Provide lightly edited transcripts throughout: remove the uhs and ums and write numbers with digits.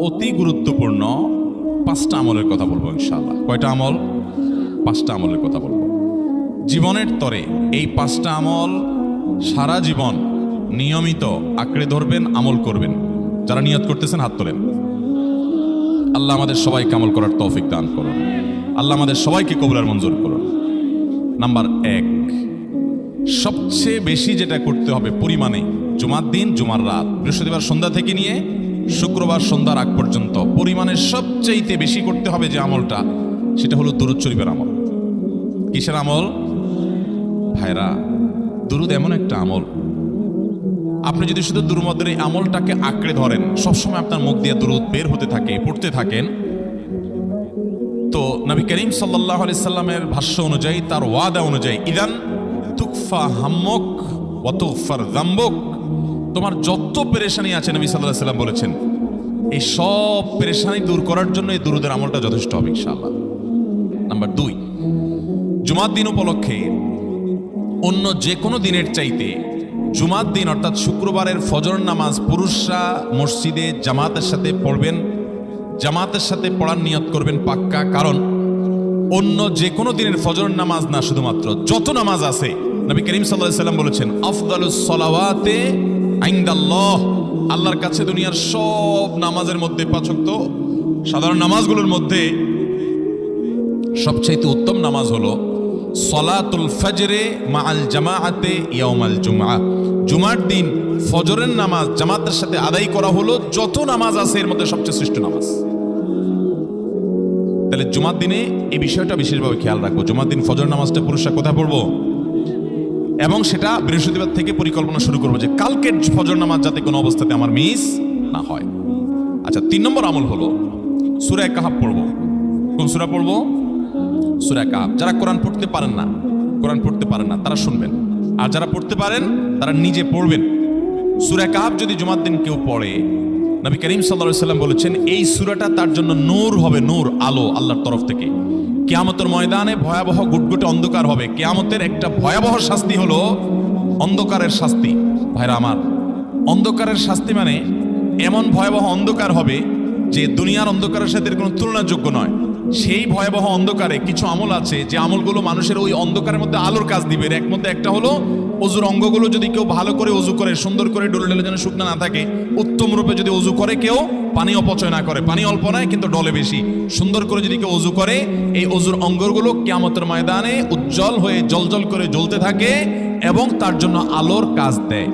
অতি গুরুত্বপূর্ণ 5টা আমলের কথা বলবো ইনশাআল্লাহ। কয়টা আমল? 5টা আমলের কথা বলবো জীবনের তরে। এই 5টা আমল সারা জীবন নিয়মিত আঁকড়ে ধরবেন, আমল করবেন। যারা নিয়ত করতেছেন হাত তোলেন। আল্লাহ আমাদের সবাইকে আমল করার তৌফিক দান করুন। আল্লাহ আমাদের সবাইকে কবুল মঞ্জুর করুন। নাম্বার 1, সবচেয়ে বেশি যেটা করতে হবে পরিমাণে, জুমার দিন, জুমার রাত, বৃহস্পতিবার সন্ধ্যা থেকে নিয়ে শুক্রবার সন্ধ্যার আগ পর্যন্ত পরিমাণে সবচেয়ে বেশি করতে হবে যে আমলটা, সেটা হলো দুরূদ শরীফের আমল। কিসের আমল? ভাইরা, দুরূদ এমন একটা আমল, আপনি যদি শুধু দুরূদের এই আমলটাকে আঁকড়ে ধরেন, সবসময় আপনার মুখ দিয়ে দুরূদ বের হতে থাকে, পড়তে থাকেন, তো নবী করিম সাল্লাল্লাহু আলাইহি সাল্লামের ভাষ্য অনুযায়ী, তার ওয়াদা অনুযায়ী, ইদান তুকফা হাম্মুক ওয়া তুগফার যামবুক, তোমার যত পেরেশানি আছে নবী সাল্লাল্লাহু আলাইহি সাল্লাম বলেছেন, এই সব পেরেশানি দূর করার জন্য এই দুরূদের আমলটা যথেষ্ট হবে ইনশাআল্লাহ। নাম্বার 2, জুমার দিন উপলক্ষে অন্য যে কোনো দিনের চাইতে জুমার দিন অর্থাৎ শুক্রবারের ফজর নামাজ পুরুষরা মসজিদে জামাতের সাথে পড়বেন, জামাতের সাথে পড়ার নিয়ত করবেন পাক্কা। কারণ অন্য যে কোনো দিনের ফজর নামাজ না, শুধুমাত্র যত নামাজ আছে, নবী করিম সাল্লাল্লাহু আলাইহি সাল্লাম বলেছেন, আফদালুস সালাওয়াতে ইনদাল্লাহ, আল্লাহর কাছে দুনিয়ার সব নামাজের মধ্যে, 5 ওয়াক্ত সাধারণ নামাজগুলোর মধ্যে সবচাইতে উত্তম নামাজ হলো সলাতুল ফজরে মাআল জামাআতে ইয়াউমাল জুমআ, জুমার দিন ফজরের নামাজ জামাতের সাথে আদায় করা হলো যত নামাজ আছে এর মধ্যে সবচেয়ে শ্রেষ্ঠ নামাজ। তাহলে জুমার দিনে এই বিষয়টা বিশেষভাবে খেয়াল রাখবো। জুমার দিন ফজর নামাজটা পুরুষরা কোথায় পড়বো, এবং সেটা বৃহস্পতিবার থেকে পরিকল্পনা শুরু করবো যে কালকের ফজর নামাজ যাতে কোনো অবস্থাতে আমার মিস না হয়। আচ্ছা, 3 নম্বর আমল হলো সূরা কাহাফ পড়বো। কোন সূরা পড়বো? সূরা কাহাফ। যারা কোরআন পড়তে পারেন না তারা শুনবেন, আর যারা পড়তে পারেন তারা নিজে পড়বেন। সূরা কাহাফ যদি জুমার দিন কেউ পড়ে, নবী করিম সাল্লাল্লাহু আলাইহি সাল্লাম বলেছেন, এই সূরাটা তার জন্য নূর হবে, নূর, আলো আল্লাহর তরফ থেকে। কিয়ামতের ময়দানে ভয়াবহ গুটগুটে অন্ধকার হবে। কিয়ামতের একটা ভয়াবহ শাস্তি হলো অন্ধকারের শাস্তি। ভাইরা আমার, অন্ধকারের শাস্তি মানে এমন ভয়াবহ অন্ধকার হবে যে দুনিয়ার অন্ধকারের সাথে কোনো তুলনাযোগ্য নয়। সেই ভয়াবহ অন্ধকারে কিছু আমল আছে যে আমলগুলো মানুষের ওই অন্ধকারের মধ্যে আলোর কাজ দিবে। এর মধ্যে একটা হলো অজুর অঙ্গগুলো যদি কেউ ভালো করে অজু করে, সুন্দর করে ডলে ডলে যেন শুকনা না থাকে, উত্তম রূপে যদি অজু করে, কেউ পানি অপচয় না করে, পানি অল্প নয় কিন্তু ডলে বেশি, সুন্দর করে যদি কেউ অজু করে, এই অজুর অঙ্গগুলো কিয়ামতের ময়দানে উজ্জ্বল হয়ে জলজল করে জ্বলতে থাকে এবং তার জন্য আলোর কাজ দেয়।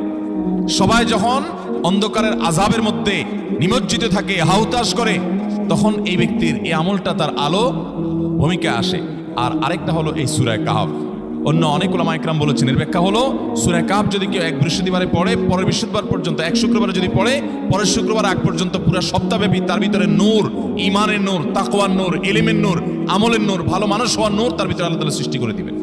সবাই যখন অন্ধকারের আযাবের মধ্যে নিমজ্জিত থাকে, হাউতাশ করে, তখন এই ব্যক্তির এই আমলটা তার আলো ভূমিকা আসে। আর আরেকটা হলো এই সূরা কাহাফ। অন্য অনেক উলামা ইকরাম বলেছেন, এর ব্যাখ্যা হলো সূরা কাহাফ যদি কেউ এক বৃহস্পতিবারে পড়ে, পরের বৃহস্পতিবার পর্যন্ত, এক শুক্রবারে যদি পড়ে, পরের শুক্রবার আগ পর্যন্ত পুরো সপ্তাহব্যাপী তার ভিতরে নূর, ঈমানের নূর, তাকওয়ার নূর, ইলমের নূর, আমলের নূর, ভালো মানুষ হওয়ার নূর তার ভিতরে আল্লাহ তাআলা সৃষ্টি করে দিবেন।